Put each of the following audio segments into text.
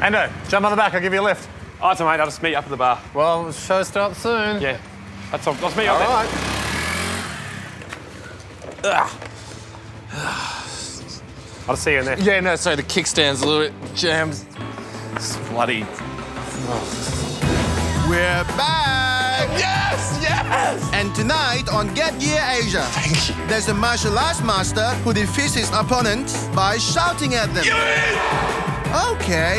Ando, jump on the back, I'll give you a lift. Oh, it's all right, mate. I'll just meet you up at the bar. Well, the show starts soon. Yeah, that's all. I'll meet you up there. All right. I'll see you in there. Yeah, no, sorry, the kickstand's a little bit jammed. It's bloody... We're back! Yes, yes! And tonight on Gap Year Asia, Thank you. there's a martial arts master who defeats his opponents by shouting at them. Okay,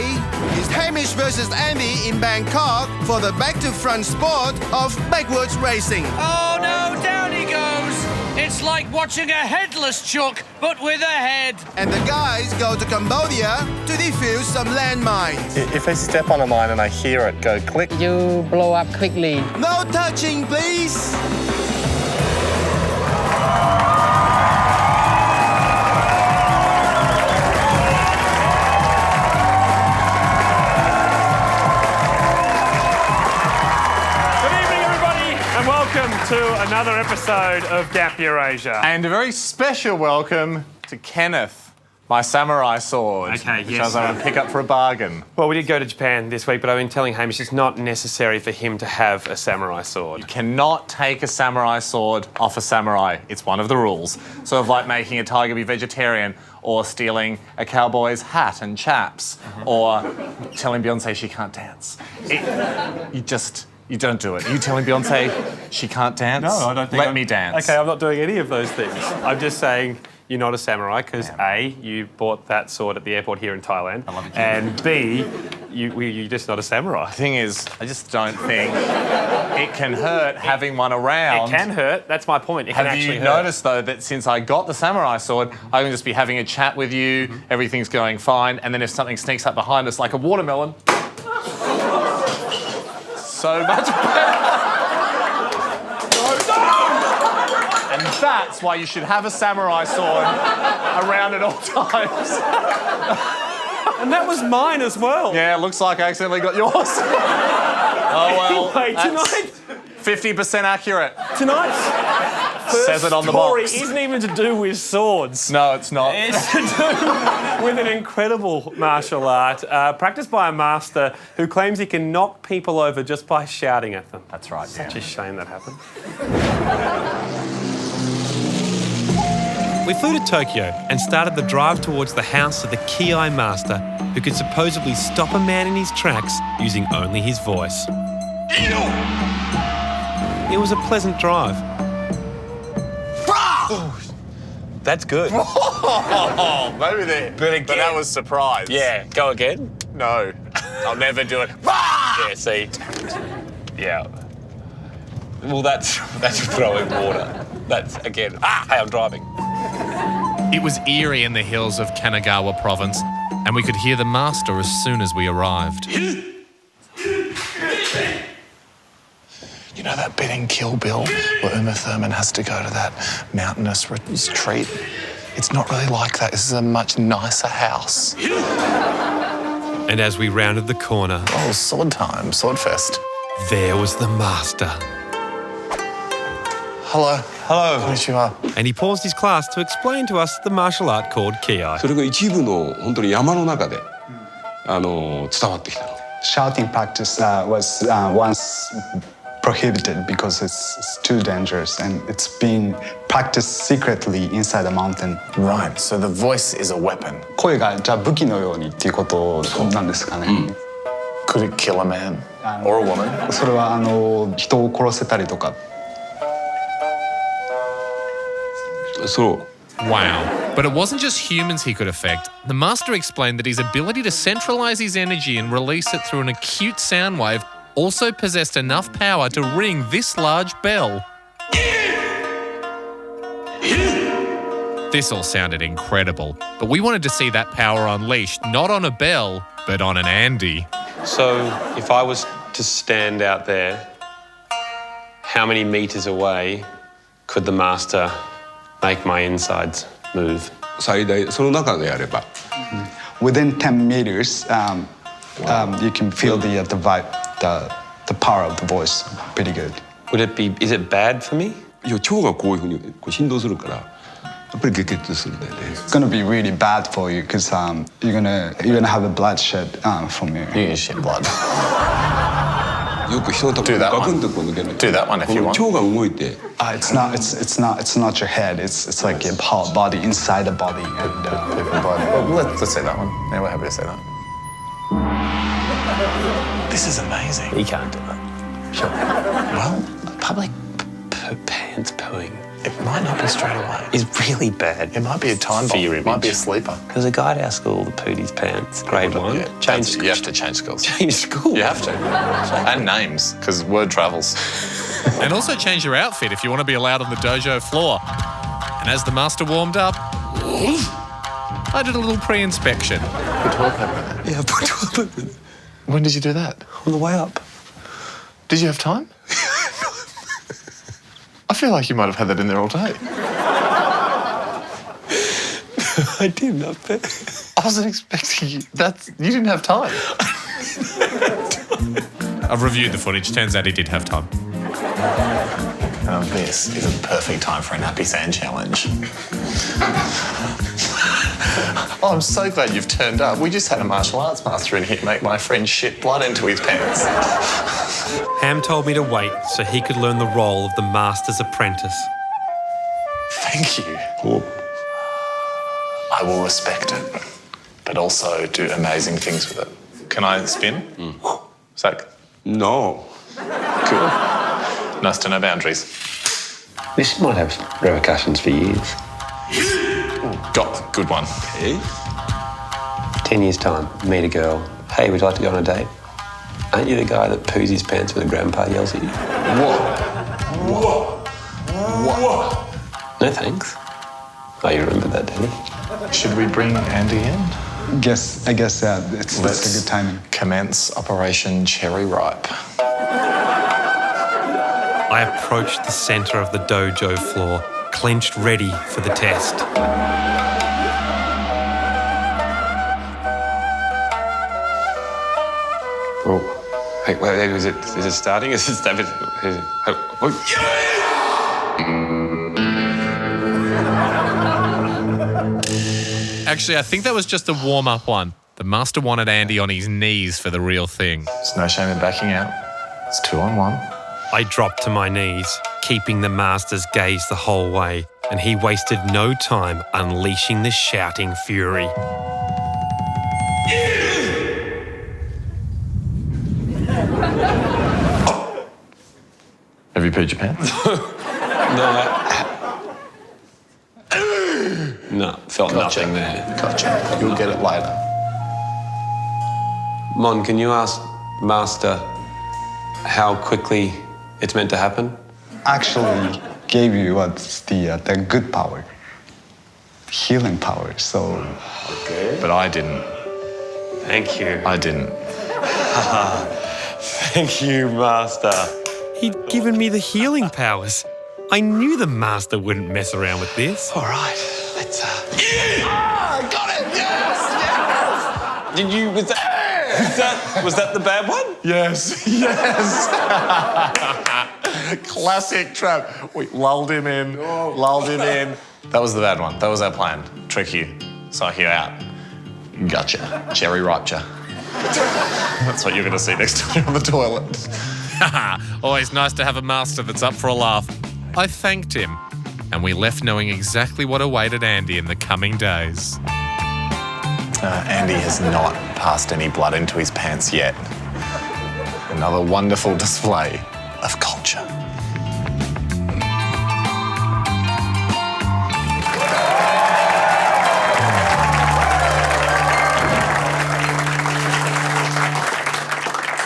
it's Hamish versus Andy in Bangkok for the back-to-front sport of backwards racing. Oh no, down he goes! It's like watching a headless chook, but with a head. And the guys go to Cambodia to defuse some landmines. If I step on a mine and I hear it go click... You blow up quickly. No touching, please! Welcome to another episode of Gap Year Asia. And a very special welcome to Kenneth, my samurai sword. Okay, which yes. I was able to pick up for a bargain. Well, we did go to Japan this week, but I've been telling Hamish it's not necessary for him to have a samurai sword. You cannot take a samurai sword off a samurai. It's one of the rules. Sort of like making a tiger be vegetarian or stealing a cowboy's hat and chaps or telling Beyonce she can't dance. You don't do it. Are you telling Beyonce she can't dance? No, I don't think Let me dance. Okay, I'm not doing any of those things. I'm just saying you're not a samurai because A, you bought that sword at the airport here in Thailand, and B, you're just not a samurai. The thing is, I just don't think it can hurt having one around. It can hurt. That's my point. It can Have actually you hurt. noticed, though, that since I got the samurai sword, I can just be having a chat with you, everything's going fine, and then if something sneaks up behind us like a watermelon... so much better. And that's why you should have a samurai sword around at all times. And that was mine as well. Yeah, it looks like I accidentally got yours. Oh, well, Anyway, that's tonight... 50% accurate. Tonight's first Says it on the story box. isn't even to do with swords. No, it's not. It's to do with an incredible martial art practiced by a master who claims he can knock people over just by shouting at them. That's right, Such a shame that happened. We flew to Tokyo and started the drive towards the house of the Kiai master who could supposedly stop a man in his tracks using only his voice. It was a pleasant drive. That's good. Oh, maybe there. But that was surprise. Yeah, go again. No, I'll never do it. Yeah, see. Yeah. Well, that's throwing water. That's, again, hey, I'm driving. It was eerie in the hills of Kanagawa province, and we could hear the master as soon as we arrived. You know that bit in Kill Bill where Uma Thurman has to go to that mountainous retreat? It's not really like that. This is a much nicer house. And as we rounded the corner, Oh, sword time, sword fest. there was the master. Hello. Hello. Konnichiwa. And he paused his class to explain to us the martial art called Kiai. それが一部の本当に山の中で伝わってきたの。 Shouting practice was once prohibited because it's too dangerous and it's being practiced secretly inside a mountain. Right, so the voice is a weapon. 声がじゃあ武器のようにっていうことなんですかね。Could it kill a man or a woman? それは人を殺せたりとか。そう。 Wow. But it wasn't just humans he could affect. The master explained that his ability to centralize his energy and release it through an acute sound wave also possessed enough power to ring this large bell. This all sounded incredible, but we wanted to see that power unleashed not on a bell, but on an Andy. So, if I was to stand out there, how many meters away could the master make my insides move? 最大その中でやれば。Within 10 meters, you can feel the vibe, the power of the voice pretty good. Is it bad for me? いや腸がこういうふうにこう振動するからやっぱり下血するんだよね。 It's gonna be really bad for you because you're gonna have a bloodshed from you. You can shit blood. よく人のところガクンとこう抜ける。 Do that one if こ you の want. 腸が動いて。 It's not your head. It's like your whole body inside the body. And, Well, let's say that one. Yeah, we're happy to say that. This is amazing. He can't do it. Sure. Well, Public pants pooing it might not be straight away. is really bad. It might be a time for bomb. your It might be a image. sleeper. There's a guy at our school that pooed his pants, grade 1. Yeah, Changed you have to change schools. change school. You have to. And names, because word travels. And also change your outfit if you want to be allowed on the dojo floor. And as the master warmed up, I did a little pre-inspection. Yeah, When did you do that? on the way up. Did you have time? I feel like you might have had that in there all day. I did not bet. I wasn't expecting you. You didn't have time. I've reviewed the footage. Turns out he did have time. Now this is a perfect time for an happy sand challenge. Oh, I'm so glad you've turned up. We just had a martial arts master in here make my friend shit blood into his pants. Ham told me to wait so he could learn the role of the master's apprentice. Thank you. I will respect it, but also do amazing things with it. Can I spin? Zach? No. Cool. Nice to know boundaries. This might have repercussions for years. Got good one. Okay. 10 years' time, meet a girl. Hey, would you like to go on a date? Aren't you the guy that poos his pants when the grandpa yells at you? Whoa. No thanks. Oh, you remember that, Danny? Should we bring Andy in? I guess it's a good timing. Commence Operation Cherry Ripe. I approached the centre of the dojo floor, clenched ready for the test. Oh, hey, wait, is it starting? Is it starting? Actually, I think that was just a warm-up one. The master wanted Andy on his knees for the real thing. There's no shame in backing out. It's 2-on-1. I dropped to my knees, keeping the master's gaze the whole way, and he wasted no time unleashing the shouting fury. Have you pooed your pants? No, felt nothing there. Gotcha. You'll get it later. Mon, can you ask Master how quickly it's meant to happen? Actually, gave you what's the good power, healing power. So. But I didn't. Thank you. I didn't. Thank you, Master. He'd given me the healing powers. I knew the master wouldn't mess around with this. All right. Let's. Got it! Yes! Did you? Was that the bad one? Yes. Yes. Classic trap. We lulled him in. Lulled him in. That was the bad one. That was our plan. Trick you. Psych you out. Gotcha. Cherry rupture. That's what you're going to see next time you're on the toilet. Always nice to have a master that's up for a laugh. I thanked him, and we left knowing exactly what awaited Andy in the coming days. Andy has not passed any blood into his pants yet. Another wonderful display of culture.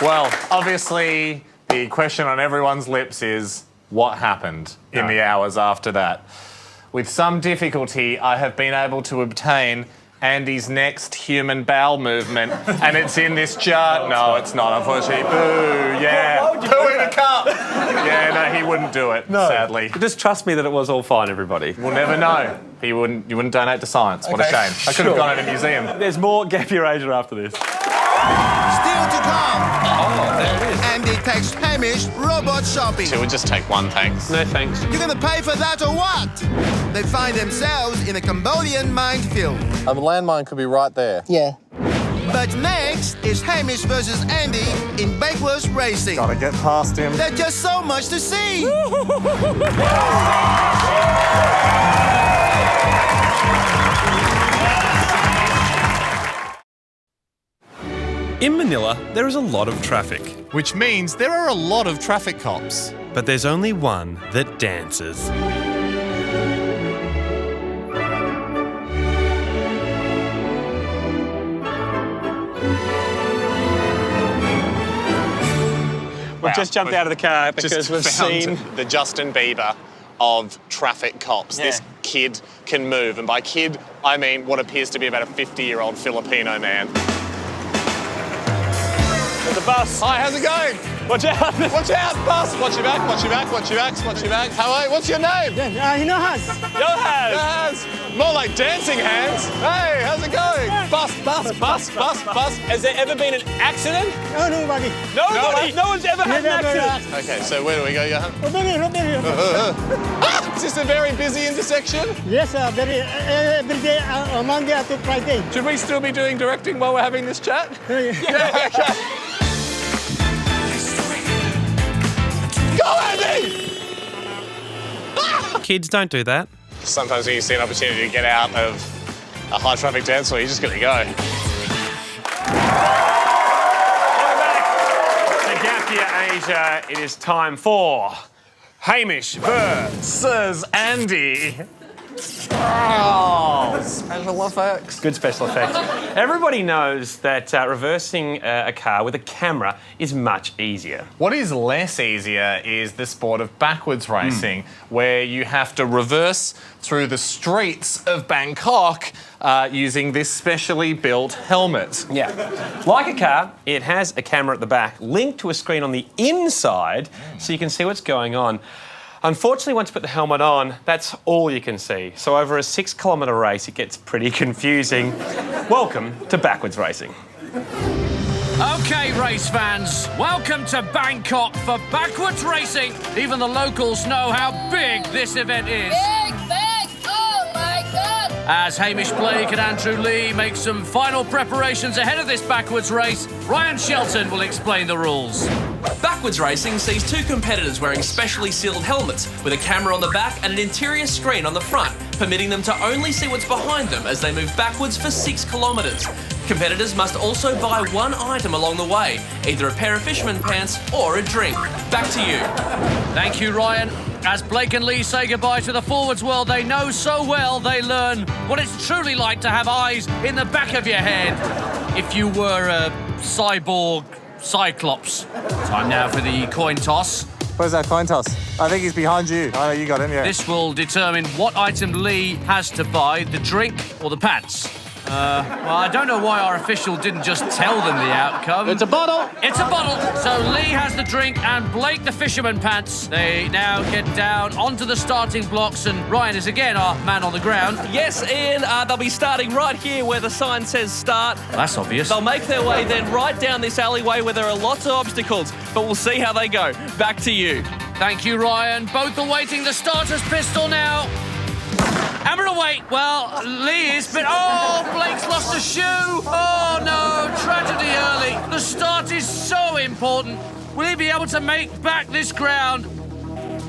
Well, obviously, the question on everyone's lips is, what happened in the hours after that? With some difficulty, I have been able to obtain Andy's next human bowel movement, and it's in this jar. No, it's not, unfortunately. Boo, yeah. Poo in a cup. Yeah, no, he wouldn't do it, sadly. Just trust me that it was all fine, everybody. We'll never know. You wouldn't donate to science. What a shame. I could have gone in a museum. There's more Gap Year Asia after this. Still to come. Oh, there it is. Andy takes Hamish robot shopping. It would just take one, thanks. No thanks. You're gonna pay for that or what? They find themselves in a Cambodian minefield. A landmine could be right there. Yeah. But next is Hamish versus Andy in Backwards Racing. Gotta get past him. There's just so much to see. In Manila, there is a lot of traffic, Which means there are a lot of traffic cops. but there's only one that dances. We've just jumped out of the car because we've seen... the Justin Bieber of traffic cops. Yeah. This kid can move, and by kid, I mean what appears to be about a 50-year-old Filipino man. There's a bus. Hi, how's it going? Watch out. Watch out, bus! Watch your back, watch your back, watch your back, watch your back. How are you? What's your name? Johaz. Hands. More like dancing hands. Hey, how's it going? Bus. Has there ever been an accident? No, nobody. Nobody. No one's ever had an accident. Okay, so where do we go, Johan? Is this a very busy intersection? Yes, very every day, Monday to Friday. Should we still be doing directing while we're having this chat? Yeah, okay. Go, Andy! Kids don't do that. Sometimes when you see an opportunity to get out of a high traffic dance floor, you just gotta go. To Gap Year Asia, it is time for Hamish Versus Andy. Oh, special effects. Good special effects. Everybody knows that reversing a car with a camera is much easier. What is less easier is the sport of backwards racing, where you have to reverse through the streets of Bangkok using this specially built helmet. Yeah. Like a car, it has a camera at the back linked to a screen on the inside so you can see what's going on. Unfortunately, once you put the helmet on, that's all you can see. So over a 6-kilometre race, it gets pretty confusing. Welcome to Backwards Racing. Okay, race fans, welcome to Bangkok for Backwards Racing. Even the locals know how big this event is. Big! Oh my God! As Hamish Blake and Andrew Lee make some final preparations ahead of this backwards race, Ryan Shelton will explain the rules. Backwards Racing sees two competitors wearing specially sealed helmets with a camera on the back and an interior screen on the front, permitting them to only see what's behind them as they move backwards for 6 kilometres. Competitors must also buy one item along the way, either a pair of fisherman pants or a drink. Back to you. Thank you, Ryan. As Blake and Lee say goodbye to the forwards world they know so well, they learn what it's truly like to have eyes in the back of your head. If you were a cyborg Cyclops. Time now for the coin toss. Where's that coin toss? I think he's behind you. Oh, you got him, yeah. This will determine what item Lee has to buy, the drink or the pants. Well, I don't know why our official didn't just tell them the outcome. It's a bottle. It's a bottle. So Lee has the drink and Blake the fisherman pants. They now get down onto the starting blocks and Ryan is again our man on the ground. Yes, Ian, they'll be starting right here where the sign says start. Well, that's obvious. They'll make their way then right down this alleyway where there are lots of obstacles, but we'll see how they go. Back to you. Thank you, Ryan. Both awaiting the starter's pistol now. And we're away. Well, Lee is, but oh, Blake's lost a shoe. Oh no, tragedy early. The start is so important. Will he be able to make back this ground?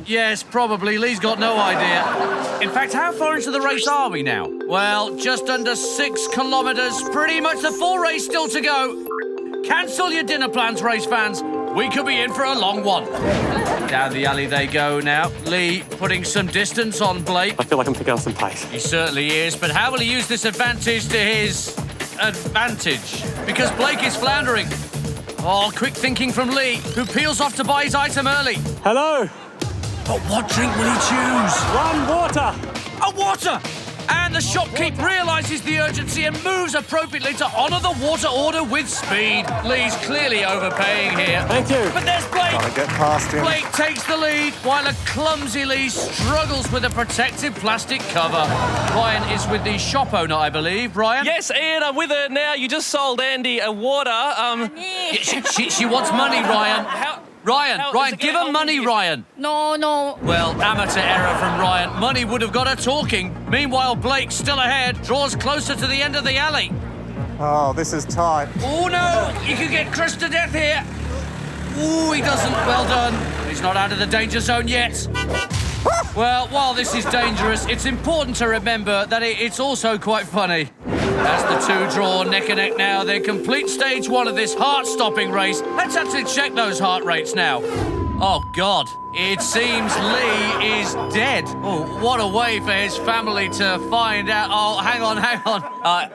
Yes, probably. Lee's got no idea. In fact, how far into the race are we now? Well, just under 6 kilometres. Pretty much the full race still to go. Cancel your dinner plans, race fans. We could be in for a long one. Down the alley they go now. Lee putting some distance on Blake. I feel like I'm picking up some pace. He certainly is, but how will he use this advantage to his advantage? Because Blake is floundering. Oh, quick thinking from Lee, who peels off to buy his item early. Hello. But what drink will he choose? One water. A water! And the shopkeep realises the urgency and moves appropriately to honour the water order with speed. Lee's clearly overpaying here. Thank you. But there's Blake. Gotta get past him. Blake takes the lead while a clumsy Lee struggles with a protective plastic cover. Ryan is with the shop owner, I believe. Brian? Yes, Ian, I'm with her now. You just sold Andy a water. She wants money, Ryan. Ryan, give her money, Ryan. No. Well, amateur error from Ryan. Money would have got her talking. Meanwhile, Blake, still ahead, draws closer to the end of the alley. Oh, this is tight. Oh, no! You could get crushed to death here. Ooh, he doesn't. Well done. He's not out of the danger zone yet. Well, while this is dangerous, it's important to remember that it's also quite funny. As the two draw neck and neck now, they complete stage one of this heart-stopping race. Let's actually check those heart rates now. Oh, God. It seems Lee is dead. Oh, what a way for his family to find out. Oh, hang on.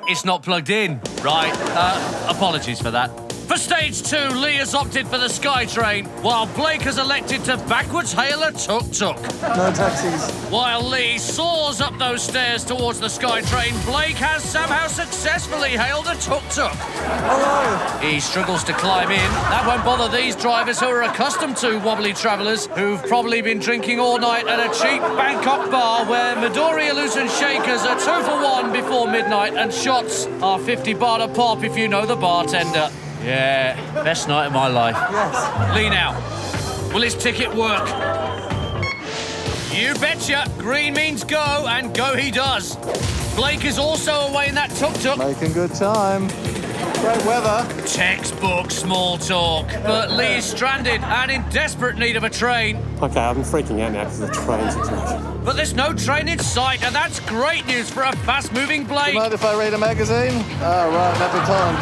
It's not plugged in. Right. Apologies for that. For stage two, Lee has opted for the SkyTrain, while Blake has elected to backwards hail a tuk-tuk. No taxis. While Lee soars up those stairs towards the SkyTrain, Blake has somehow successfully hailed a tuk-tuk. Hello. He struggles to climb in. That won't bother these drivers who are accustomed to wobbly travellers, who've probably been drinking all night at a cheap Bangkok bar where Midori Illusion shakers are 2 for 1 before midnight and shots are 50 baht a pop if you know the bartender. Yeah, best night of my life. Yes. Lee now. Will his ticket work? You betcha. Green means go, and go he does. Blake is also away in that tuk-tuk. Making good time. Great weather. Textbook small talk. But Lee is stranded and in desperate need of a train. Okay, I'm freaking out now because of the train situation. But there's no train in sight, and that's great news for a fast-moving Blake. Do you mind if I read a magazine? Oh, right, every time.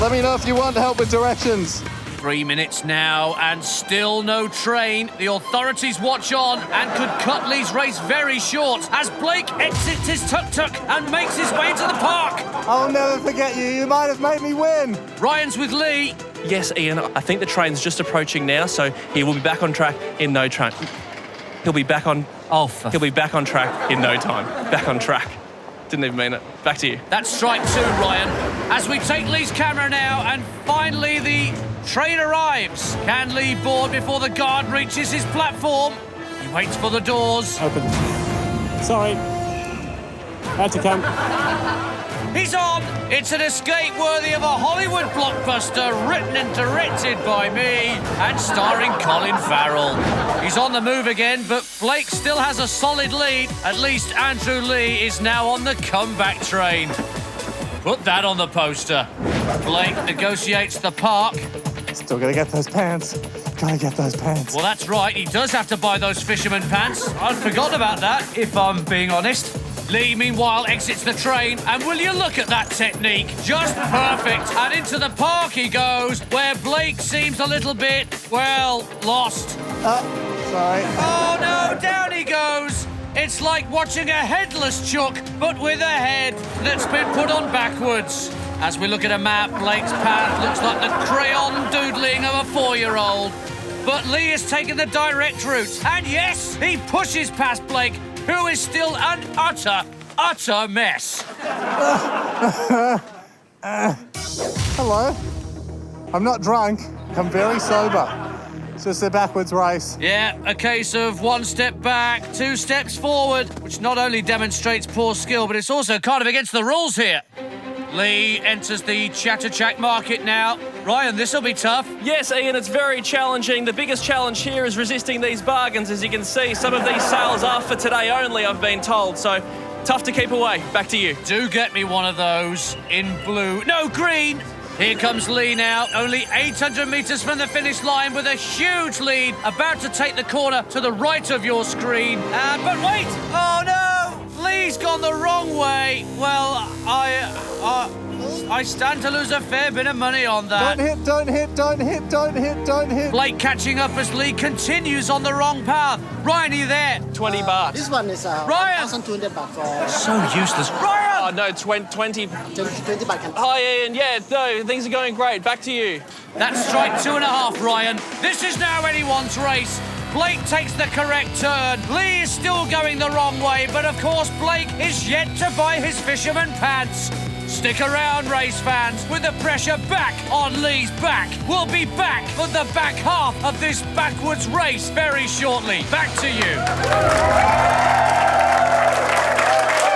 Let me know if you want help with directions. 3 minutes now, and still no train. The authorities watch on and could cut Lee's race very short as Blake exits his tuk-tuk and makes his way to the park. I'll never forget you. You might have made me win. Ryan's with Lee. Yes, Ian, I think the train's just approaching now, so he will be back on track in no time. He'll be back on track in no time. Back on track. Didn't even mean it. Back to you. That's strike two, Ryan. As we take Lee's camera now, and finally the train arrives. Can Lee board before the guard reaches his platform? He waits for the doors. Open. Sorry. Had to come. He's on! It's an escape worthy of a Hollywood blockbuster written and directed by me and starring Colin Farrell. He's on the move again, but Blake still has a solid lead. At least Andrew Lee is now on the comeback train. Put that on the poster. Blake negotiates the park. Still gotta get those pants. Gotta get those pants. Well, that's right. He does have to buy those fisherman pants. I'd forgotten about that, if I'm being honest. Lee, meanwhile, exits the train, and will you look at that technique? Just perfect. And into the park he goes, where Blake seems a little bit, well, lost. Sorry. Oh, no, down he goes. It's like watching a headless chook, but with a head that's been put on backwards. As we look at a map, Blake's path looks like the crayon doodling of a 4-year-old. But Lee has taken the direct route, and yes, he pushes past Blake, who is still an utter mess. Hello. I'm not drunk. I'm very sober. It's just a backwards race. Yeah, a case of 1 step back, 2 steps forward, which not only demonstrates poor skill, but it's also kind of against the rules here. Lee enters the Chatterjack market now. Ryan, this'll be tough. Yes, Ian, it's very challenging. The biggest challenge here is resisting these bargains. As you can see, some of these sales are for today only, I've been told. So, tough to keep away. Back to you. Do get me one of those in blue. No, green! Here comes Lee now, only 800 metres from the finish line with a huge lead, about to take the corner to the right of your screen. But wait! Oh, no! Lee's gone the wrong way. Well, I stand to lose a fair bit of money on that. Don't hit. Blake catching up as Lee continues on the wrong path. Ryan, are you there? 20 baht. This one is Ryan! 1,200 baht for So useless. Ryan! Oh, no, 20 baht. Hi, Ian. Yeah, no, things are going great. Back to you. That's strike 2.5, Ryan. This is now anyone's race. Blake takes the correct turn. Lee is still going the wrong way, but of course Blake is yet to buy his fisherman pants. Stick around, race fans, with the pressure back on Lee's back. We'll be back for the back half of this backwards race very shortly. Back to you.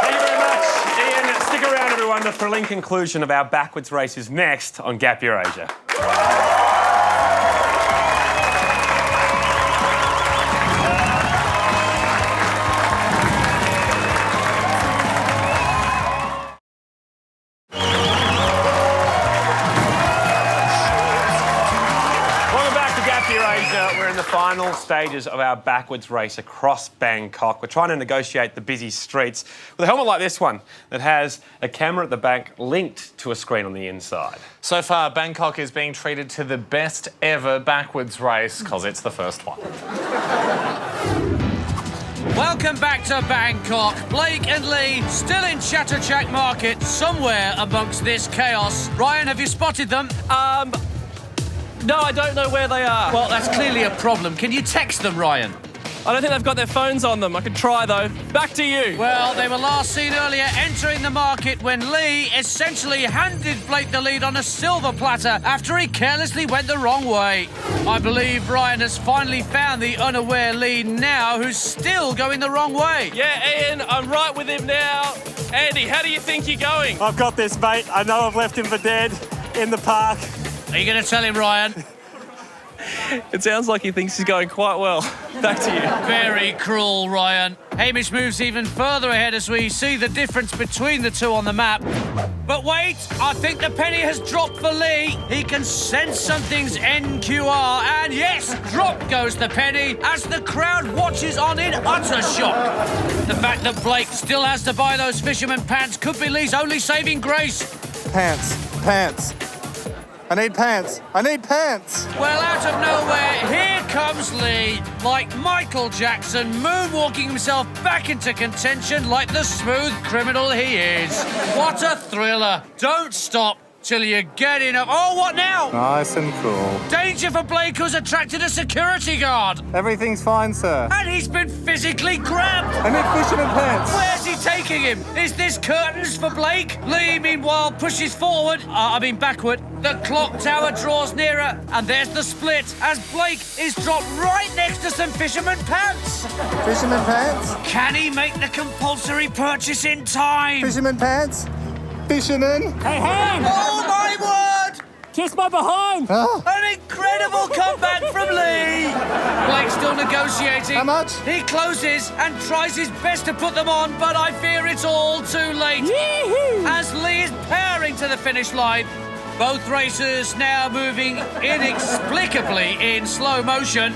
Thank you very much, Ian. Stick around, everyone. The thrilling conclusion of our backwards race is next on Gap Year Asia. We're in the final stages of our backwards race across Bangkok. We're trying to negotiate the busy streets with a helmet like this one that has a camera at the back linked to a screen on the inside. So far, Bangkok is being treated to the best ever backwards race because it's the first one. Welcome back to Bangkok. Blake and Lee still in Chatterjack Market somewhere amongst this chaos. Ryan, have you spotted them? No, I don't know where they are. Well, that's clearly a problem. Can you text them, Ryan? I don't think they've got their phones on them. I could try, though. Back to you. Well, they were last seen earlier entering the market when Lee essentially handed Blake the lead on a silver platter after he carelessly went the wrong way. I believe Ryan has finally found the unaware Lee now, who's still going the wrong way. Yeah, Ian, I'm right with him now. Andy, how do you think you're going? I've got this, mate. I know I've left him for dead in the park. Are you going to tell him, Ryan? It sounds like he thinks he's going quite well. Back to you. Very cruel, Ryan. Hamish moves even further ahead as we see the difference between the two on the map. But wait, I think the penny has dropped for Lee. He can sense something's NQR, and yes, drop goes the penny as the crowd watches on in utter shock. The fact that Blake still has to buy those fisherman pants could be Lee's only saving grace. Pants. I need pants. Well, out of nowhere, here comes Lee, like Michael Jackson, moonwalking himself back into contention like the smooth criminal he is. What a thriller. Don't stop till you get enough. Oh, what now? Nice and cool. Danger for Blake, who's attracted a security guard. Everything's fine, sir. And he's been physically grabbed. I need fisherman pants. Where's he taking him? Is this curtains for Blake? Lee, meanwhile, pushes forward. Backward. The clock tower draws nearer, and there's the split as Blake is dropped right next to some fisherman pants. Fisherman pants? Can he make the compulsory purchase in time? Fisherman pants? Fisherman? Hey, hand! Oh, my word! Kiss my behind! An incredible comeback from Lee! Blake's still negotiating. How much? He closes and tries his best to put them on, but I fear it's all too late. Yee-hoo! As Lee is powering to the finish line. Both racers now moving inexplicably in slow motion.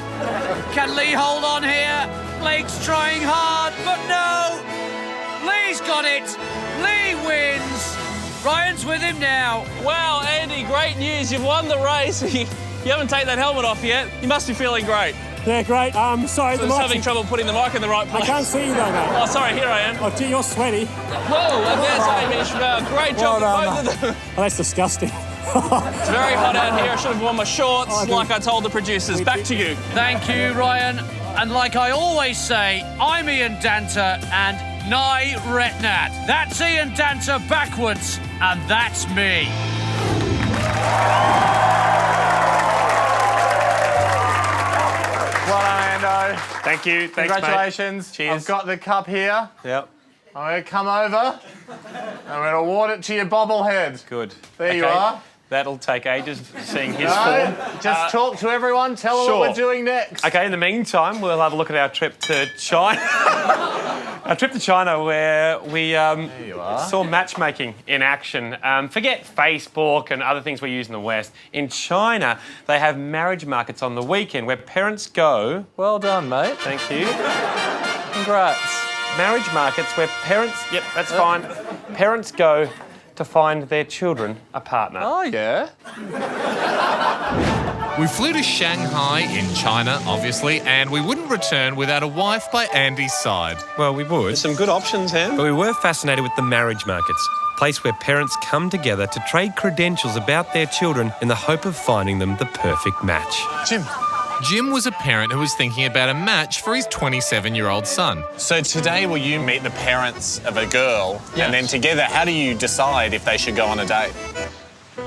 Can Lee hold on here? Blake's trying hard, but no! Lee's got it! Lee wins! Ryan's with him now. Wow, Andy, great news. You've won the race. You haven't taken that helmet off yet. You must be feeling great. Yeah, great. Sorry, So the just mic's... having trouble putting the mic in the right place. I can't see you though, mate. Oh, sorry, here I am. Oh, gee, you're sweaty. Whoa, that's Hamish. Great job Well with both of them. Oh, that's disgusting. It's very hot out here. I should have worn my shorts like I told the producers. Back to you. Thank you, Ryan. And like I always say, I'm Ian Danter and Nai Retnat. That's Ian Danter backwards, and that's me. Well done, Ando. Thank you. Thanks, Congratulations. mate. Cheers. I've got the cup here. Yep. I'm going to come over. I'm going to award it to your bobblehead. Good. There you are. That'll take ages seeing his No, form. just talk to everyone. Tell them sure. what we're doing next. Okay, in the meantime, we'll have a look at our trip to China. Our trip to China where we saw matchmaking in action. Forget Facebook and other things we use in the West. In China, they have marriage markets on the weekend where parents go... Well done, mate. Thank you. Congrats. Marriage markets where parents... Yep, that's fine. Parents go to find their children a partner. Oh, yeah? We flew to Shanghai in China, obviously, and we wouldn't return without a wife by Andy's side. Well, we would. There's some good options, Ham. But we were fascinated with the marriage markets, a place where parents come together to trade credentials about their children in the hope of finding them the perfect match. Jim, Jim was a parent who was thinking about a match for his 27-year-old son. So today will you meet the parents of a girl and then together how do you decide if they should go on a date?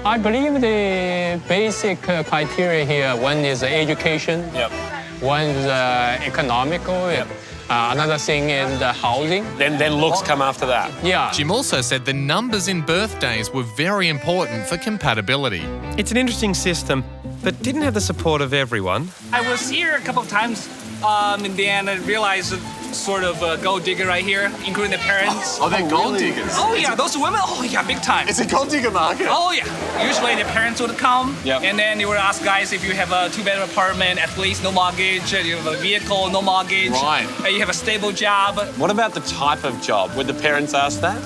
I believe the basic criteria here, one is education, one is economical, another thing is the housing. Then looks come after that. Yeah. Jim also said the numbers in birthdays were very important for compatibility. It's an interesting system, but didn't have the support of everyone. I was here a couple of times, and then I realized sort of a gold digger right here, including the parents. Oh, they're gold diggers? Oh, yeah, those women, oh, yeah, big time. It's a gold digger market? Oh, yeah. Usually the parents would come, and then they would ask guys if you have a two-bedroom apartment, at least no mortgage, you have a vehicle, no mortgage, and you have a stable job. What about the type of job? Would the parents ask that?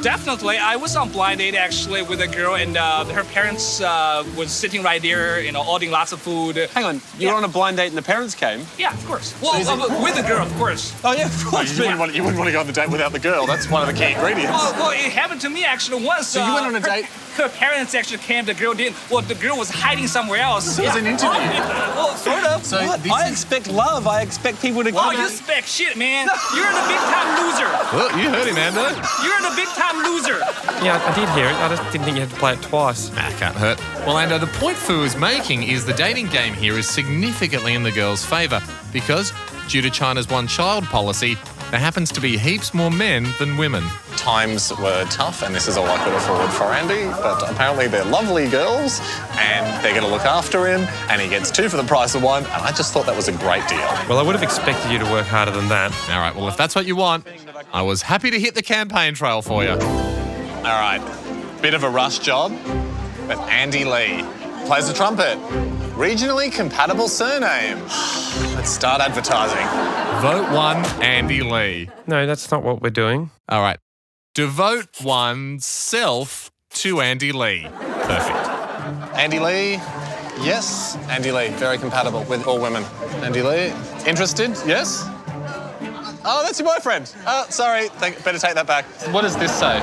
Definitely. I was on blind date actually with a girl, and her parents was sitting right there, ordering lots of food. Hang on, you were on a blind date and the parents came? Yeah, of course. Well, with the girl, of course. Oh, yeah, of course. You wouldn't want to go on the date without the girl. That's one of the key ingredients. Well, it happened to me actually once. So you went on a date? Her parents actually came, the girl didn't. Well, the girl was hiding somewhere else. It was an interview. Well, sort of. So I expect love. I expect people to Oh, you expect shit, man. You're the big-time loser. Well, you heard him, Ando. You're the big-time loser. Yeah, I did hear it. I just didn't think you had to play it twice. Can't hurt. Well, Ando, the point Fu is making is the dating game here is significantly in the girl's favour because, due to China's one-child policy, there happens to be heaps more men than women. Times were tough, and this is all I could afford for Andy, but apparently they're lovely girls, and they're going to look after him, and he gets 2 for the price of 1, and I just thought that was a great deal. Well, I would have expected you to work harder than that. All right, well, if that's what you want, I was happy to hit the campaign trail for you. All right, bit of a rush job, but Andy Lee plays the trumpet. Regionally compatible surname. Let's start advertising. Vote 1, Andy Lee. No, that's not what we're doing. All right. Devote oneself to Andy Lee. Perfect. Andy Lee, yes. Andy Lee, very compatible with all women. Andy Lee, interested? Yes? Oh, that's your boyfriend. Sorry, better take that back. What does this say?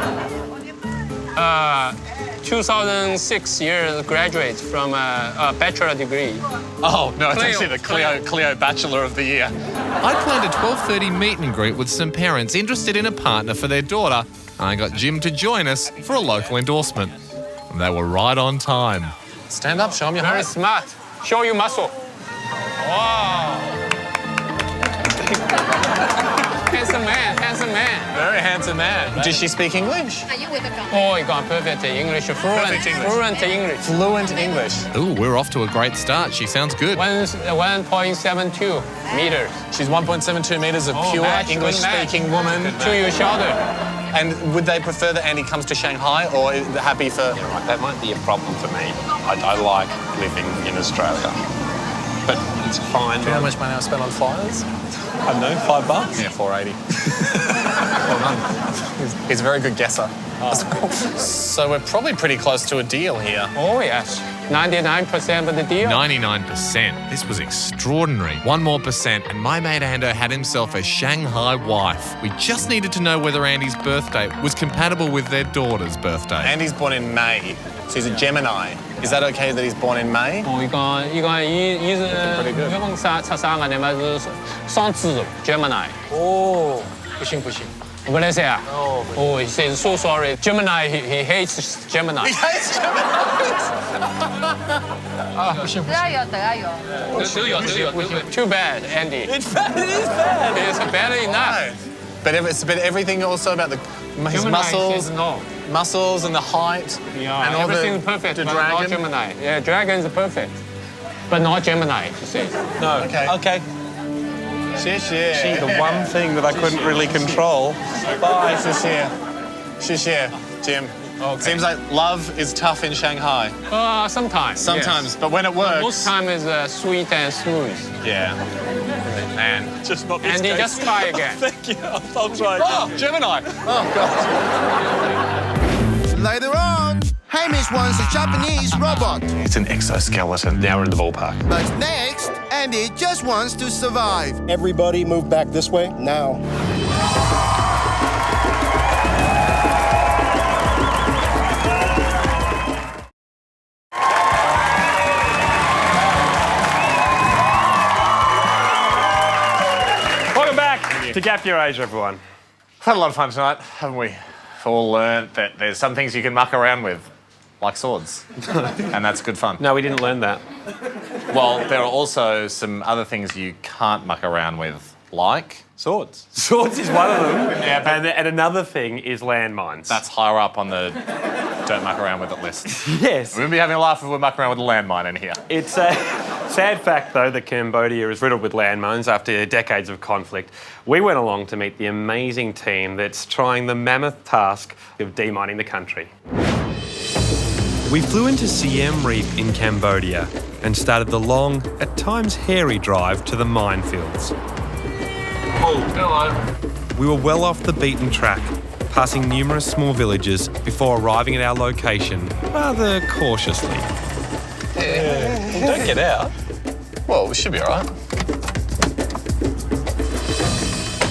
2006 years graduate from a bachelor degree. Oh, no, it's actually the Cleo Bachelor of the Year. I planned a 12:30 meet and greet with some parents interested in a partner for their daughter, and I got Jim to join us for a local endorsement. And they were right on time. Stand up, show them your Very height. smart. Show you muscle. Wow. Handsome man, handsome man. Very handsome man. Does she speak English? Oh, you got perfect English, fluent English. Fluent English. Ooh, we're off to a great start. She sounds good. 1.72 meters. She's 1.72 meters of pure English-speaking woman. To your shoulder. And would they prefer that Andy comes to Shanghai, or is they happy for... Yeah, right, that might be a problem for me. I like living in Australia. But it's fine. Do you know how much money I spent on flyers? I don't know, $5? Yeah, 480. Well done. He's a very good guesser. So we're probably pretty close to a deal here. Oh, yes. 99% of the deal. 99%. This was extraordinary. 1 more percent, and my mate Ando had himself a Shanghai wife. We just needed to know whether Andy's birthday was compatible with their daughter's birthday. Andy's born in May, so he's a Gemini. Is that okay that he's born in May? Oh, pretty good. 双子座 Gemini. Oh. 不行不行。What did I say? Oh, he says so sorry. Gemini, he hates Gemini. He hates Gemini. 不行。Too bad, Andy. It's bad. It is bad. It's bad enough. But everything also about his muscles, muscles and the height. Yeah, and all everything's perfect, the but dragon. not Gemini. Yeah, dragon is perfect, but not Gemini. She says. No. Okay. Gee, the one thing that I couldn't really control. Bye. Shishir. Jim. Okay. Seems like love is tough in Shanghai. Sometimes. Sometimes, yes. but when it works. Most time is sweet and smooth. Yeah. Man. Just not this Andy, case. just try again. Thank you. I'll try again. Oh, Gemini. Oh, God. Later on, Hamish wants a Japanese robot. It's an exoskeleton. Now we're in the ballpark. But next, Andy just wants to survive. Everybody move back this way, now. you. To Gap Year Asia, everyone. We've had a lot of fun tonight, haven't we? We've all learnt that there's some things you can muck around with, like swords. And that's good fun. No, we didn't learn that. Well, there are also some other things you can't muck around with, like... Swords. Swords is one of them. Yeah, and another thing is landmines. That's higher up on the don't muck around with it list. Yes. We wouldn't be having a laugh if we muck around with a landmine in here. It's a sad fact, though, that Cambodia is riddled with landmines after decades of conflict. We went along to meet the amazing team that's trying the mammoth task of demining the country. We flew into Siem Reap in Cambodia and started the long, at times hairy drive to the minefields. Oh, hello. We were well off the beaten track, passing numerous small villages before arriving at our location rather cautiously. Yeah. Don't get out. Well, we should be all right.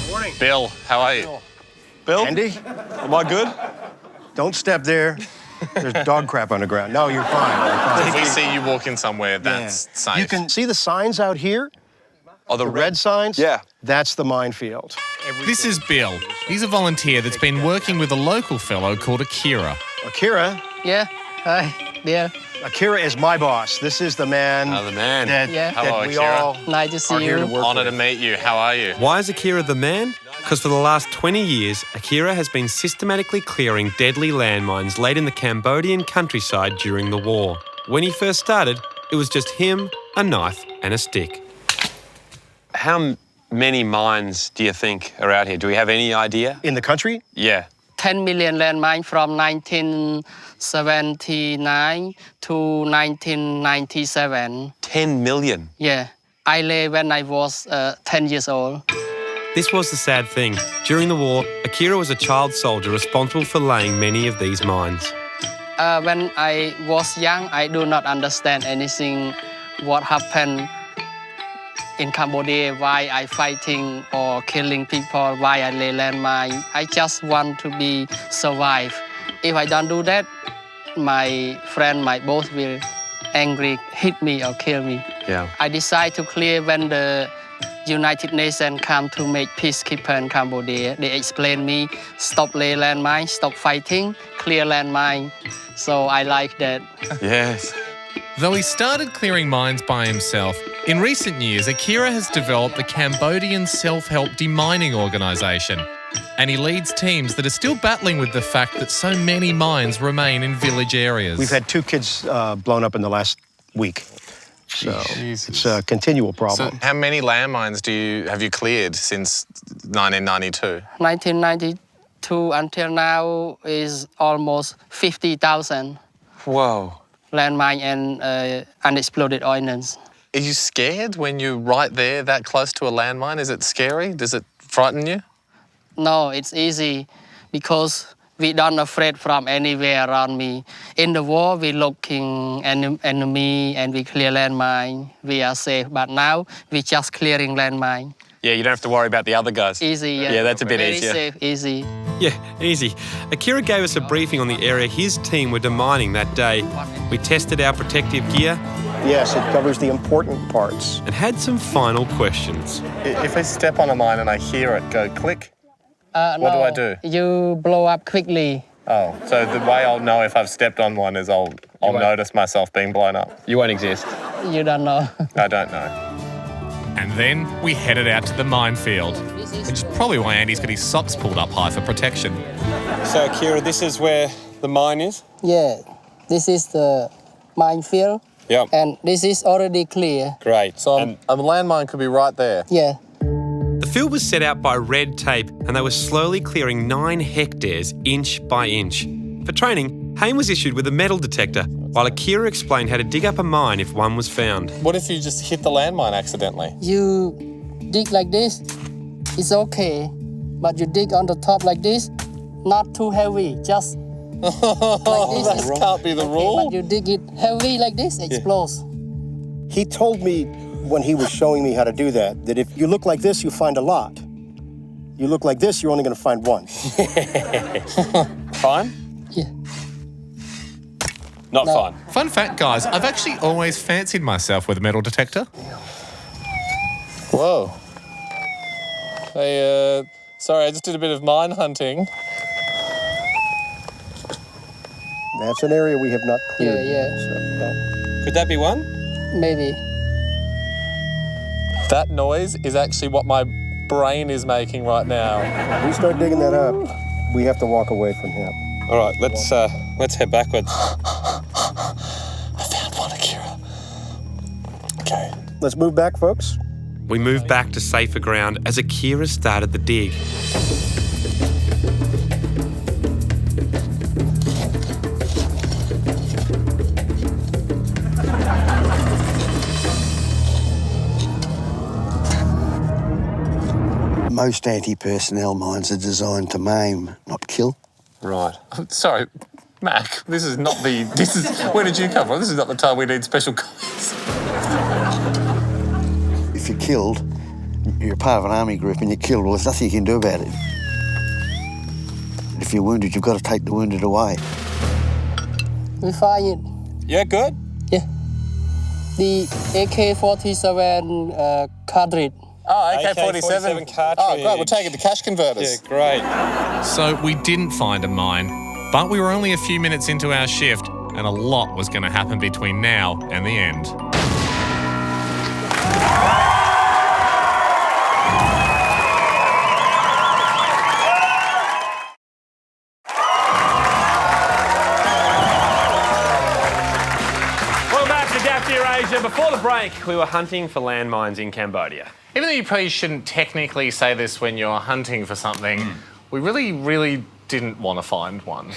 Morning. Bill, how are you? Bill? Andy? Am I good? Don't step there. There's dog crap on the ground. No, you're fine. If we see you walking somewhere, that's safe. You can see the signs out here? Oh, the red signs? Yeah. That's the minefield. This is Bill. He's a volunteer that's been working with a local fellow called Akira. Akira? Yeah. Hi. Yeah. Akira is my boss. This is the man. Oh, the man. That, Yeah. that Hello, we Akira. all Nice to see are here you. to work Honour with. to meet you. How are you? Why is Akira the man? Because for the last 20 years, Akira has been systematically clearing deadly landmines laid in the Cambodian countryside during the war. When he first started, it was just him, a knife and a stick. How many mines do you think are out here? Do we have any idea? In the country? Yeah. 10 million landmine from 1979 to 1997. 10 million? Yeah. I lay when I was 10 years old. This was the sad thing. During the war, Akira was a child soldier responsible for laying many of these mines. When I was young, I do not understand anything what happened in Cambodia, why I fighting or killing people, why I lay landmine. I just want to be survive. If I don't do that, my friend, my boss will angry, hit me or kill me. Yeah. I decide to clear when the United Nations come to make peacekeeper in Cambodia. They explain me, stop lay landmine, stop fighting, clear landmine. So I like that. Yes. Though he started clearing mines by himself, in recent years, Akira has developed the Cambodian self-help demining organisation. And he leads teams that are still battling with the fact that so many mines remain in village areas. We've had 2 kids blown up in the last week. So it's a continual problem. So how many landmines have you cleared since 1992? 1992 until now is almost 50,000 Whoa. landmine and unexploded ordnance. Are you scared when you're right there that close to a landmine? Is it scary? Does it frighten you? No, it's easy because we don't afraid from anywhere around me. In the war, we looking enemy and we clear landmine. We are safe, but now we just clearing landmine. Yeah, you don't have to worry about the other guys. Easy, yeah. Yeah, that's a bit Very easier. safe, easy. Yeah, easy. Akira gave us a briefing on the area his team were demining that day. We tested our protective gear. Yes, it covers the important parts. And had some final questions. If I step on a mine and I hear it go click, what do I do? You blow up quickly. Oh, so the way I'll know if I've stepped on one is I'll notice myself being blown up. You won't exist. You don't know. I don't know. And then we headed out to the minefield, which is probably why Andy's got his socks pulled up high for protection. So, Akira, this is where the mine is? Yeah, this is the minefield. Yep. And this is already clear. Great. So a landmine could be right there. Yeah. The field was set out by red tape and they were slowly clearing 9 hectares inch by inch. For training, Hayne was issued with a metal detector, while Akira explained how to dig up a mine if one was found. What if you just hit the landmine accidentally? You dig like this, it's okay. But you dig on the top like this, not too heavy, just like this. That can't be the rule. But you dig it heavy like this, it explodes. He told me when he was showing me how to do that if you look like this, you find a lot. You look like this, you're only going to find one. Fine? Yeah. Not fine. Fun fact, guys, I've actually always fancied myself with a metal detector. Whoa. Sorry, I just did a bit of mine hunting. That's an area we have not cleared. Yeah. Could that be one? Maybe. That noise is actually what my brain is making right now. If we start digging that up, we have to walk away from him. All right, let's head backwards. I found one, Akira. Okay. Let's move back, folks. We moved back to safer ground as Akira started the dig. Most anti-personnel mines are designed to maim, not kill. Right. Sorry, Mac, this is not the... Where did you come from? This is not the time we need special comments. If you're killed, you're part of an army group and you're killed, well, there's nothing you can do about it. If you're wounded, you've got to take the wounded away. We find it. Yeah, good? Yeah. The AK-47 cartridge. Oh, AK-47 cartridge. Oh, great. We'll take it to cash converters. Yeah, great. So we didn't find a mine, but we were only a few minutes into our shift, and a lot was going to happen between now and the end. Before the break, we were hunting for landmines in Cambodia. Even though you probably shouldn't technically say this when you're hunting for something, we really didn't want to find one.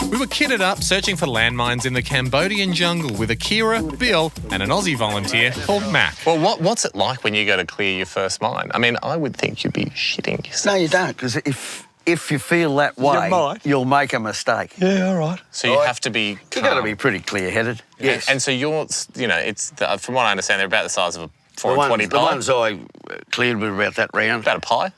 We were kitted up searching for landmines in the Cambodian jungle with Akira, Bill, and an Aussie volunteer called Mac. Well, what's it like when you go to clear your first mine? I mean, I would think you'd be shitting yourself. No, you don't, because if you feel that way, you'll make a mistake. Yeah, all right. So you have to be calm. You've got to be pretty clear-headed. Yes. And so you're, it's from what I understand, they're about the size of a 4 and 20 pie. The ones I cleared were about that round. About a pie?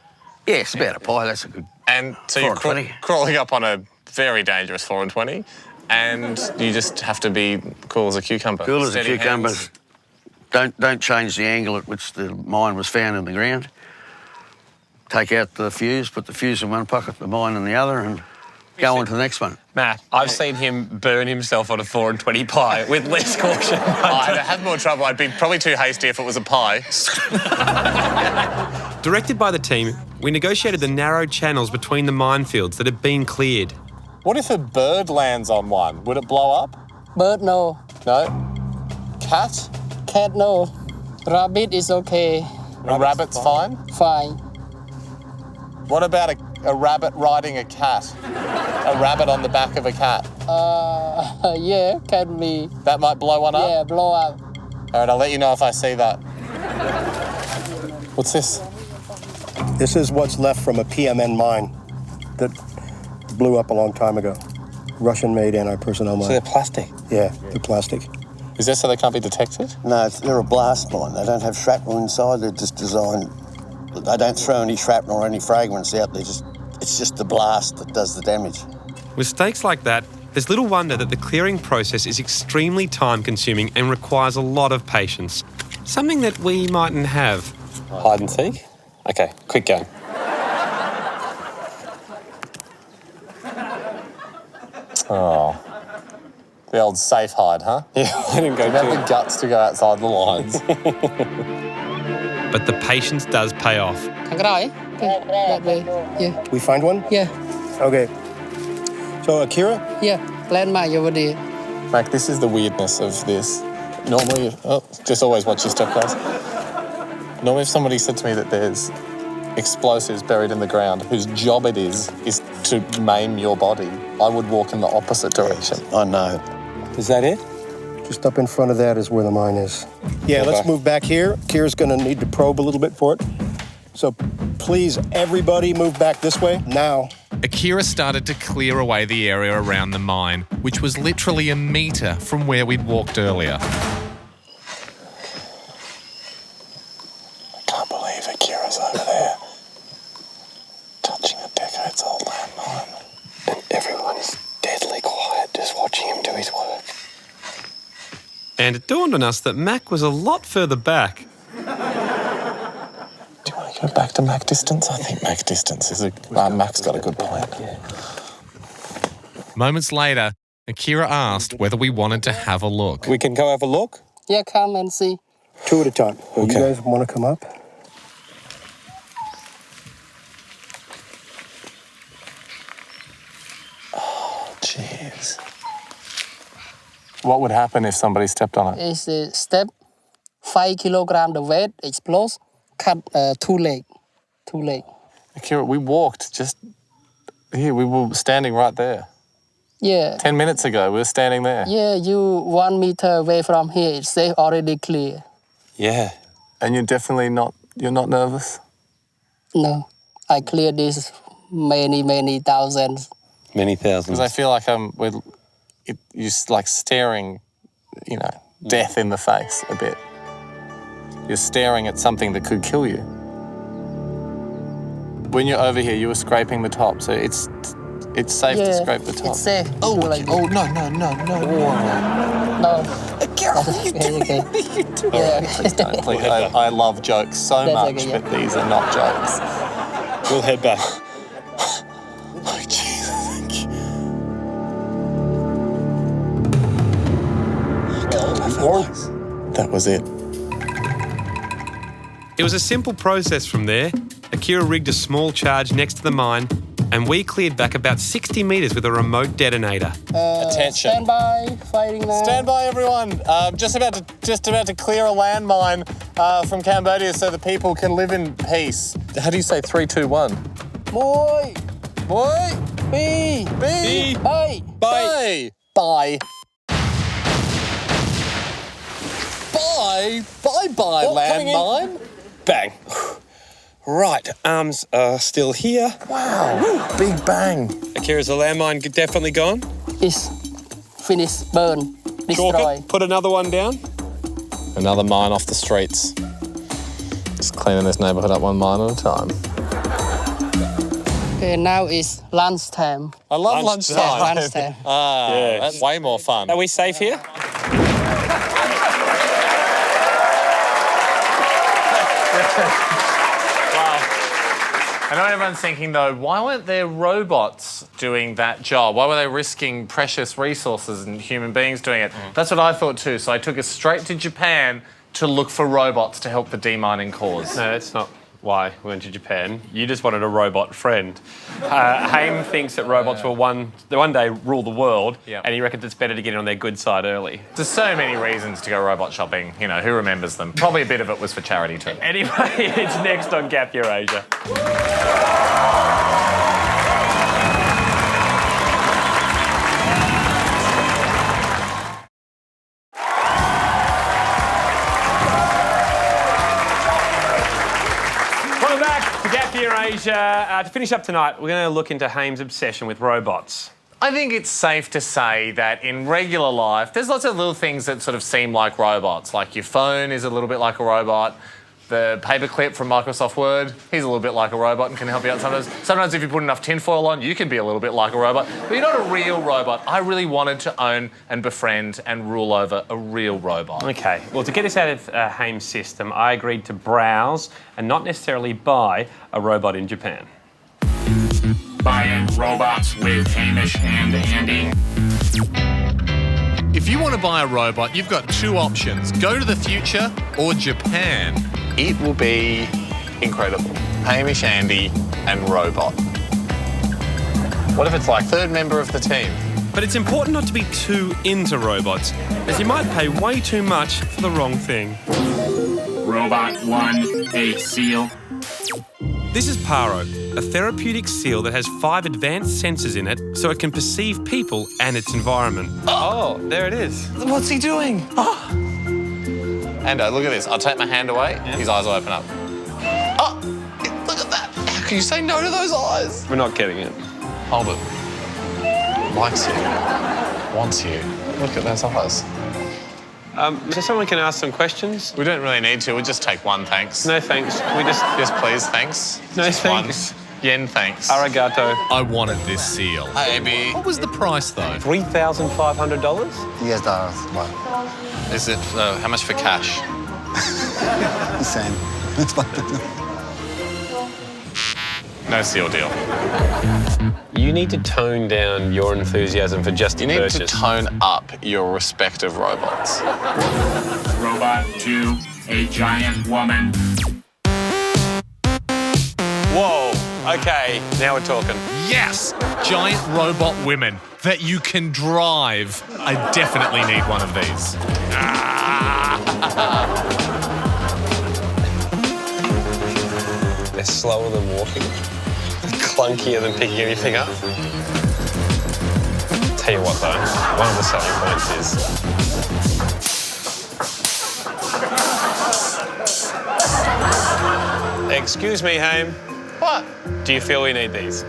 Yes, about a pie. That's a good. And so you're crawling up on a very dangerous 4 and 20, and you just have to be cool as a cucumber. Cool as a cucumber. Don't change the angle at which the mine was found in the ground. Take out the fuse, put the fuse in one pocket, the mine in the other, and go on to the next one. Matt, I've seen him burn himself on a 4 and 20 pie with less caution. I'd have more trouble. I'd be probably too hasty if it was a pie. Directed by the team, we negotiated the narrow channels between the minefields that had been cleared. What if a bird lands on one? Would it blow up? Bird, no. No? Cat? Cat, no. Rabbit is okay. A rabbit's fine? Fine. What about a rabbit riding a cat? A rabbit on the back of a cat? Yeah, can be. That might blow one up? Yeah, blow up. All right, I'll let you know if I see that. What's this? This is what's left from a PMN mine that blew up a long time ago. Russian-made anti-personnel mine. So they're plastic? Yeah, they're plastic. Is that so they can't be detected? No, they're a blast mine. They don't have shrapnel inside. They're just designed... They don't throw any shrapnel or any fragments out. It's just the blast that does the damage. With stakes like that, there's little wonder that the clearing process is extremely time-consuming and requires a lot of patience. Something that we mightn't have. Hide and seek? Okay, quick game. Oh. The old safe hide, huh? Yeah, I didn't go You have the guts to go outside the lines. But the patience does pay off. That way. Yeah. We find one? Yeah. Okay. So, Akira? Yeah. Landmine over there. Mac, this is the weirdness of this. Normally, just always watch your step, guys. Normally, if somebody said to me that there's explosives buried in the ground whose job it is to maim your body, I would walk in the opposite direction. I know. Is that it? Just up in front of that is where the mine is. Yeah, let's move back here. Kira's going to need to probe a little bit for it. So please, everybody move back this way now. Akira started to clear away the area around the mine, which was literally a metre from where we'd walked earlier. I can't believe Akira's over there, touching a decades-old landmine. And everyone's deadly quiet, just watching him do his work. And it dawned on us that Mac was a lot further back. Go back to Mac distance? I think Mac distance is Mac's got a good plan. Moments later, Akira asked whether we wanted to have a look. We can go have a look? Yeah, come and see. 2 at a time. So you guys want to come up? Oh, jeez. What would happen if somebody stepped on it? It's a step, 5 kilogram the weight, explode, cut 2 leg. 2 leg. Akira, we walked just here. We were standing right there. Yeah. 10 minutes ago, we were standing there. Yeah, you 1 meter away from here, it's safe, already clear. Yeah. And you're definitely not, you're not nervous? No, I cleared this many thousands. Many thousands. Because I feel like you're like staring, death in the face a bit. You're staring at something that could kill you. When you're over here, you were scraping the top, so it's safe to scrape the top. It's safe. Oh, like no. No. Okay. Please don't. Please, I love jokes so That's much, okay, yeah. but these are not jokes. We'll head back. Oh, Jesus, thank you. That was it. It was a simple process from there. Akira rigged a small charge next to the mine, and we cleared back about 60 metres with a remote detonator. Attention. Stand by, fighting now. Stand by, everyone. Just about to clear a landmine from Cambodia so the people can live in peace. How do you say 3, 2, 1? Boy. Boy. B. Bye. Bye. Bye. Bye, landmine. Bang. Right, arms are still here. Wow, big bang. Akira's the landmine definitely gone? It's finished, burn, Chalk destroy. it, put another one down. Another mine off the streets. Just cleaning this neighbourhood up one mine at a time. Okay, now it's lunchtime. I love lunchtime. Lunchtime. That's way more fun. Are we safe here? I know everyone's thinking, though, why weren't there robots doing that job? Why were they risking precious resources and human beings doing it? That's what I thought too. So I took us straight to Japan to look for robots to help the demining cause. No, that's not why we went to Japan. You just wanted a robot friend. Haim thinks that robots will one day rule the world, and he reckons it's better to get in on their good side early. There's so many reasons to go robot shopping. Who remembers them? Probably a bit of it was for charity too. Anyway, it's next on Gap Year Asia. Welcome back to Gap Year Asia. To finish up tonight, we're going to look into Haim's obsession with robots. I think it's safe to say that in regular life, there's lots of little things that sort of seem like robots. Like your phone is a little bit like a robot. The paperclip from Microsoft Word, he's a little bit like a robot and can help you out sometimes. Sometimes if you put enough tinfoil on, you can be a little bit like a robot. But you're not a real robot. I really wanted to own and befriend and rule over a real robot. Okay, well, to get us out of Haim's system, I agreed to browse and not necessarily buy a robot in Japan. Buying robots with Hamish and Andy. If you want to buy a robot, you've got 2 options. Go to the future or Japan. It will be incredible. Hamish, Andy, and robot. What if it's like 3rd member of the team? But it's important not to be too into robots, as you might pay way too much for the wrong thing. Robot 1, a seal. This is Paro, a therapeutic seal that has 5 advanced sensors in it so it can perceive people and its environment. Oh, there it is. What's he doing? Oh. Ando, look at this. I'll take my hand away. His eyes will open up. Oh, look at that. How can you say no to those eyes? We're not getting it. Hold it. Likes you. Wants you. Look at those eyes. So someone can ask some questions? We don't really need to. We'll just take one, thanks. No, thanks. We just... Yes, please, thanks. No, just thanks. 1. Yen, thanks. Arigato. I wanted this seal. Hey, AB. What was the price, though? $3,500? US dollars. What? Is it, how much for cash? The same. No seal deal. You need to tone down your enthusiasm for just You a need purchase. to tone up your respective robots. Robot 2, a giant woman. Whoa. Okay, now we're talking. Yes! Giant robot women that you can drive. I definitely need one of these. They're slower than walking. Clunkier than picking anything up. Tell you what though, one of the selling points is... Excuse me, Haim. What? Do you feel we need these?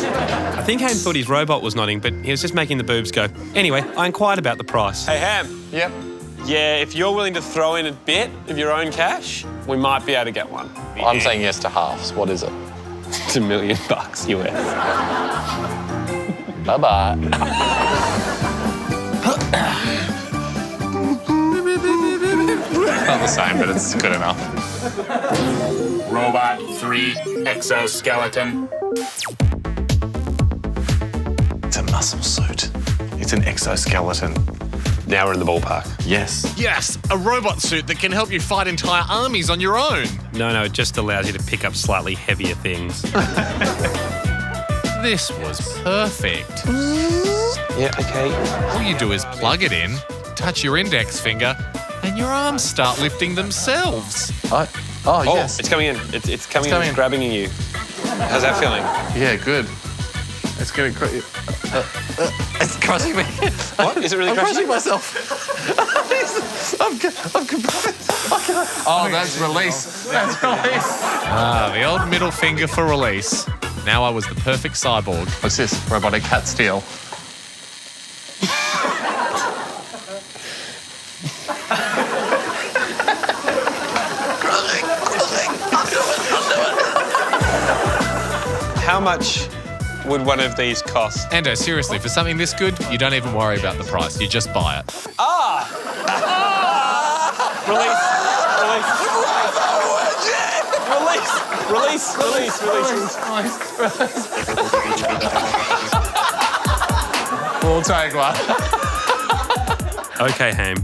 I think Haim thought his robot was nodding, but he was just making the boobs go. Anyway, I inquired about the price. Hey, Ham. Yep. Yeah, if you're willing to throw in a bit of your own cash, we might be able to get one. I'm saying yes to halves. What is it? It's $1 million US. Bye-bye. Not the same, but it's good enough. Robot 3, exoskeleton. It's a muscle suit. It's an exoskeleton. Now we're in the ballpark. Yes. Yes, a robot suit that can help you fight entire armies on your own. No, it just allows you to pick up slightly heavier things. This was perfect. Yeah, okay. All you do is plug it in, touch your index finger, and your arms start lifting themselves. Oh, yes. It's coming in. It's coming in. It's grabbing you. How's that feeling? Yeah, good. It's getting It's crushing me. What? Is it really I'm crushing myself. Oh, that's release. That's release. The old middle finger for release. Now I was the perfect cyborg. What's this? Robotic cat steal. How much would one of these cost? Ando, seriously, for something this good, you don't even worry about the price. You just buy it. Release. We'll take one. Okay, Haim.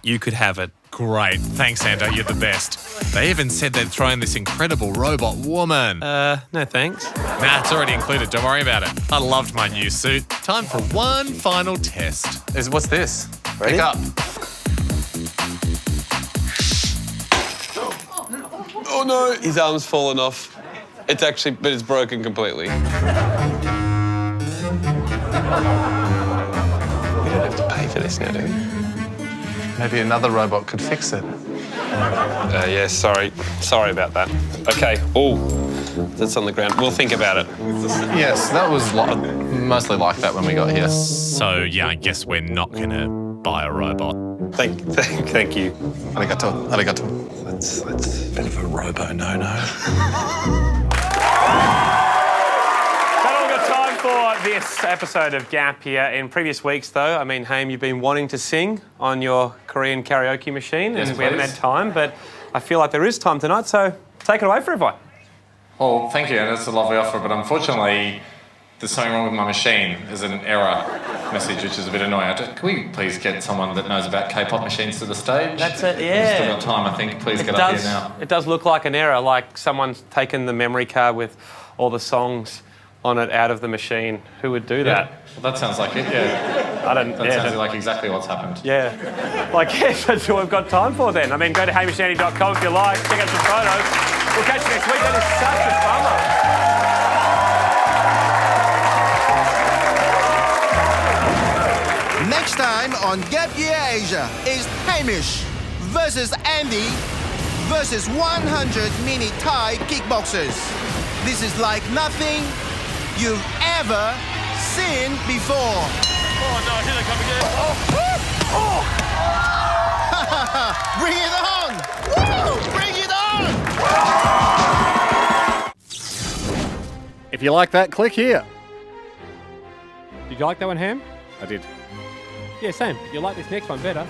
You could have it. Great. Thanks, Ando. You're the best. They even said they'd throw in this incredible robot woman. No thanks. Nah, it's already included. Don't worry about it. I loved my new suit. Time for one final test. What's this? Ready? Pick up. Oh no, his arm's fallen off. It's actually, but it's broken completely. We don't have to pay for this now, do we? Maybe another robot could fix it. Yeah, sorry about that. Okay, that's on the ground. We'll think about it. Yes, that was mostly like that when we got here. So, yeah, I guess we're not going to buy a robot. Thank you. Arigato. That's a bit of a robo no-no. For this episode of Gap here. In previous weeks, though, I mean, Haim, you've been wanting to sing on your Korean karaoke machine, and we haven't had time, but I feel like there is time tonight, so take it away for everyone. Well, thank you, and it's a lovely offer, but unfortunately, there's something wrong with my machine. There's an error message, which is a bit annoying. Can we please get someone that knows about K-pop machines to the stage? That's it, yeah. We've still got time, I think. Please get up here now. It does look like an error, like someone's taken the memory card with all the songs on it out of the machine. Who would do that? Well, that sounds like it, yeah. That sounds like exactly what's happened. Yeah. That's what we've got time for then. I mean, go to hamishandy.com if you like, check out some photos. We'll catch you next week. That is such a bummer. Next time on Gap Year Asia is Hamish versus Andy versus 100 mini Thai kickboxers. This is like nothing you've ever seen before. Oh no, here they come again. Bring it on! Woo! Bring it on! If you like that, click here. Did you like that one, Ham? I did. Yeah, same. You'll like this next one better.